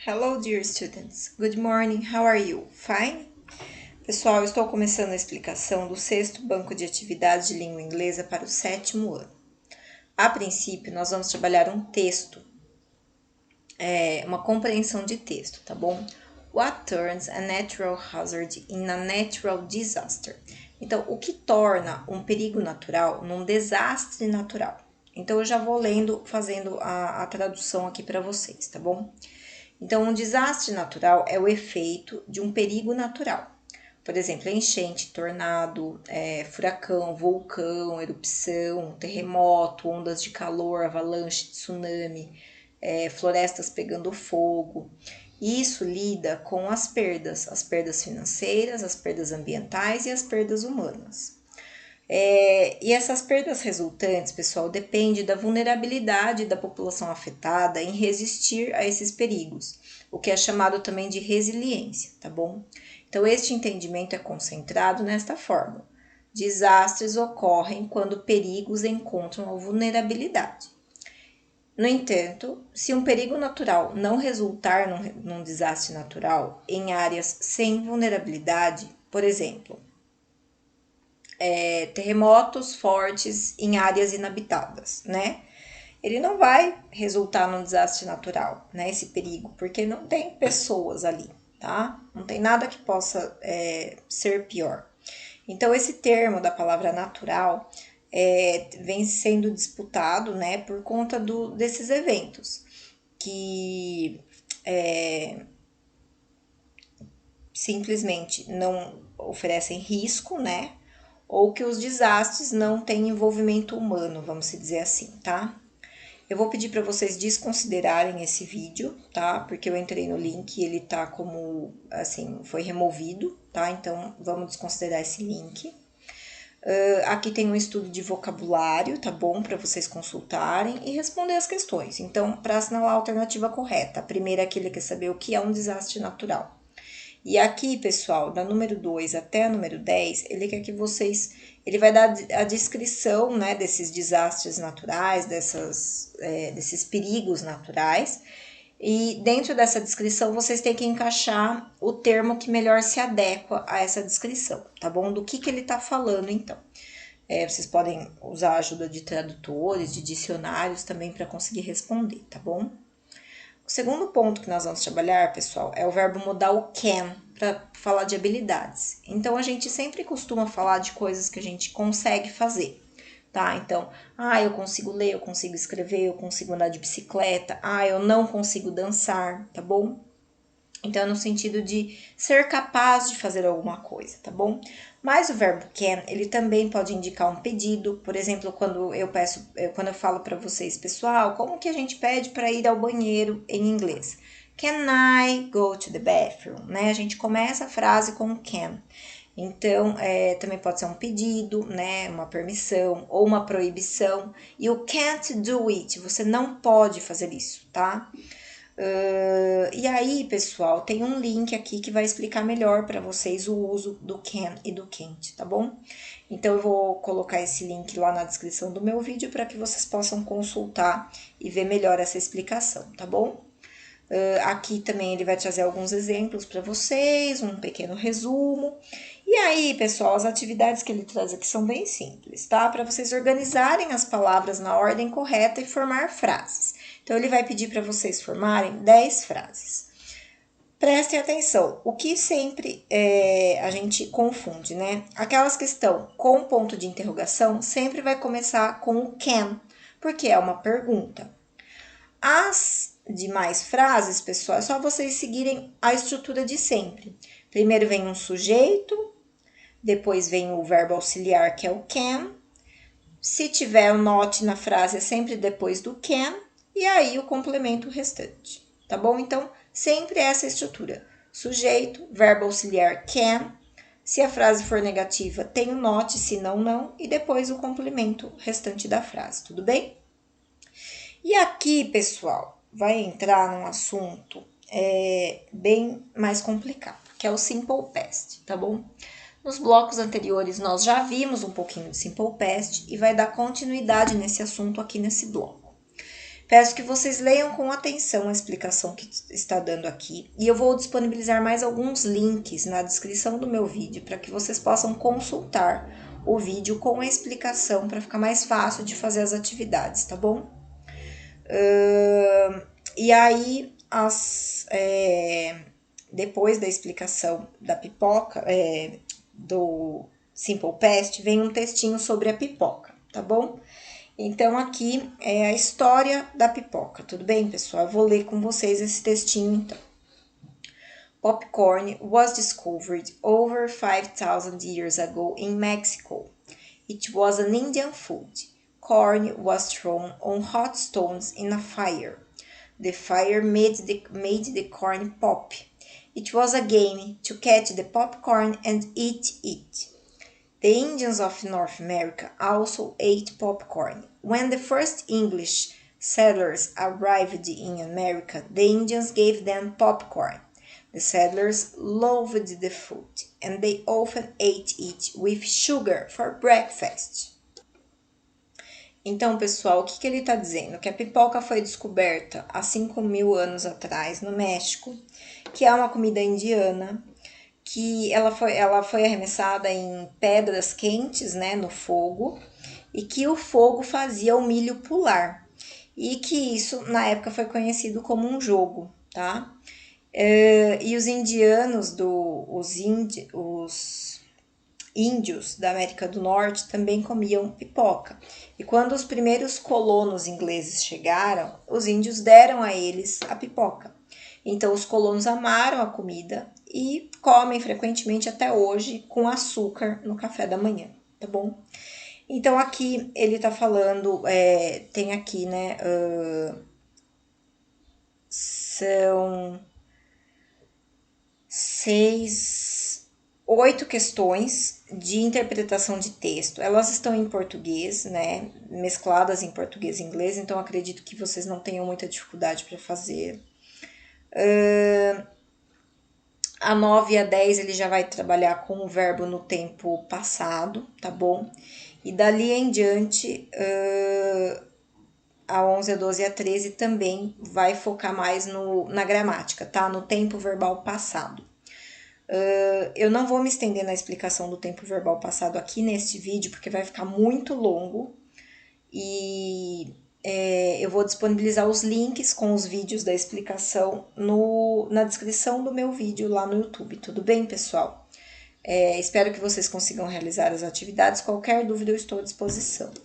Hello, dear students. Good morning. How are you? Fine? Pessoal, eu estou começando a explicação do 6º banco de atividades de língua inglesa para o 7º ano. A princípio, nós vamos trabalhar um texto, uma compreensão de texto, tá bom? What turns a natural hazard in a natural disaster? Então, o que torna um perigo natural num desastre natural? Então, eu já vou lendo, fazendo a tradução aqui para vocês, tá bom? Então, um desastre natural é o efeito de um perigo natural. Por exemplo, enchente, tornado, furacão, vulcão, erupção, terremoto, ondas de calor, avalanche, tsunami, florestas pegando fogo. Isso lida com as perdas financeiras, as perdas ambientais e as perdas humanas. E essas perdas resultantes, pessoal, depende da vulnerabilidade da população afetada em resistir a esses perigos, o que é chamado também de resiliência, tá bom? Então, este entendimento é concentrado nesta forma. Desastres ocorrem quando perigos encontram a vulnerabilidade. No entanto, se um perigo natural não resultar num desastre natural em áreas sem vulnerabilidade, por exemplo, terremotos fortes em áreas inabitadas, né? Ele não vai resultar num desastre natural, né? Esse perigo, porque não tem pessoas ali, tá? Não tem nada que possa ser pior. Então, esse termo da palavra natural vem sendo disputado, né? Por conta desses eventos que simplesmente não oferecem risco, né? Ou que os desastres não têm envolvimento humano, vamos dizer assim, tá? Eu vou pedir para vocês desconsiderarem esse vídeo, tá? Porque eu entrei no link e ele tá como, assim, foi removido, tá? Então, vamos desconsiderar esse link. Aqui tem um estudo de vocabulário, tá bom? Para vocês consultarem e responder as questões. Então, para assinalar a alternativa correta, a primeira aqui ele quer saber o que é um desastre natural. E aqui, pessoal, da número 2 até a número 10, ele quer que vocês... Ele vai dar a descrição, né, desses desastres naturais, desses perigos naturais. E dentro dessa descrição, vocês têm que encaixar o termo que melhor se adequa a essa descrição, tá bom? Do que ele tá falando, então. Vocês podem usar a ajuda de tradutores, de dicionários também para conseguir responder, tá bom? O segundo ponto que nós vamos trabalhar, pessoal, é o verbo modal can, para falar de habilidades. Então, a gente sempre costuma falar de coisas que a gente consegue fazer, tá? Então, eu consigo ler, eu consigo escrever, eu consigo andar de bicicleta, eu não consigo dançar, tá bom? Então, é no sentido de ser capaz de fazer alguma coisa, tá bom? Mas o verbo can, ele também pode indicar um pedido. Por exemplo, quando eu falo para vocês, pessoal, como que a gente pede para ir ao banheiro em inglês? Can I go to the bathroom? Né? A gente começa a frase com can. Então, também pode ser um pedido, né? Uma permissão ou uma proibição. You can't do it. Você não pode fazer isso, tá? E aí, pessoal, tem um link aqui que vai explicar melhor para vocês o uso do can e do can't, tá bom? Então, eu vou colocar esse link lá na descrição do meu vídeo para que vocês possam consultar e ver melhor essa explicação, tá bom? Aqui também ele vai trazer alguns exemplos para vocês, um pequeno resumo. E aí, pessoal, as atividades que ele traz aqui são bem simples, tá? Para vocês organizarem as palavras na ordem correta e formar frases. Então, ele vai pedir para vocês formarem 10 frases. Prestem atenção, o que sempre a gente confunde, né? Aquelas que estão com ponto de interrogação sempre vai começar com o can, porque é uma pergunta. As demais frases, pessoal, é só vocês seguirem a estrutura de sempre. Primeiro vem um sujeito, depois vem o verbo auxiliar, que é o can. Se tiver o not na frase, é sempre depois do can. E aí o complemento restante, tá bom? Então, sempre essa estrutura. Sujeito, verbo auxiliar can. Se a frase for negativa, tem o not, se não, não. E depois o complemento restante da frase, tudo bem? E aqui, pessoal, vai entrar num assunto bem mais complicado, que é o simple past, tá bom? Nos blocos anteriores, nós já vimos um pouquinho de simple past e vai dar continuidade nesse assunto aqui nesse bloco. Peço que vocês leiam com atenção a explicação que está dando aqui e eu vou disponibilizar mais alguns links na descrição do meu vídeo para que vocês possam consultar o vídeo com a explicação para ficar mais fácil de fazer as atividades, tá bom? E aí, depois da explicação da pipoca, do Simple Past, vem um textinho sobre a pipoca, tá bom? Então, aqui é a história da pipoca, tudo bem, pessoal? Eu vou ler com vocês esse textinho, então. Popcorn was discovered over 5,000 years ago in Mexico. It was an Indian food. Corn was thrown on hot stones in a fire. The fire made the corn pop. It was a game to catch the popcorn and eat it. The Indians of North America also ate popcorn. When the first English settlers arrived in America, the Indians gave them popcorn. The settlers loved the food, and they often ate it with sugar for breakfast. Então, pessoal, o que ele está dizendo? Que a pipoca foi descoberta há 5.000 anos atrás no México, que é uma comida indiana, que ela foi arremessada em pedras quentes, né, no fogo, e que o fogo fazia o milho pular. E que isso, na época, foi conhecido como um jogo, tá? E os indianos, os índios da América do Norte também comiam pipoca. E quando os primeiros colonos ingleses chegaram, os índios deram a eles a pipoca. Então, os colonos amaram a comida e comem frequentemente até hoje com açúcar no café da manhã, tá bom? Então, aqui ele tá falando, tem aqui, né, são 8 questões de interpretação de texto. Elas estão em português, né, mescladas em português e inglês, então acredito que vocês não tenham muita dificuldade para fazer. A 9 e a 10 ele já vai trabalhar com o verbo no tempo passado, tá bom? E dali em diante, a 11, a 12 e a 13 também vai focar mais na gramática, tá? No tempo verbal passado. Eu não vou me estender na explicação do tempo verbal passado aqui neste vídeo, porque vai ficar muito longo. E eu vou disponibilizar os links com os vídeos da explicação na descrição do meu vídeo lá no YouTube. Tudo bem, pessoal? Espero que vocês consigam realizar as atividades. Qualquer dúvida eu estou à disposição.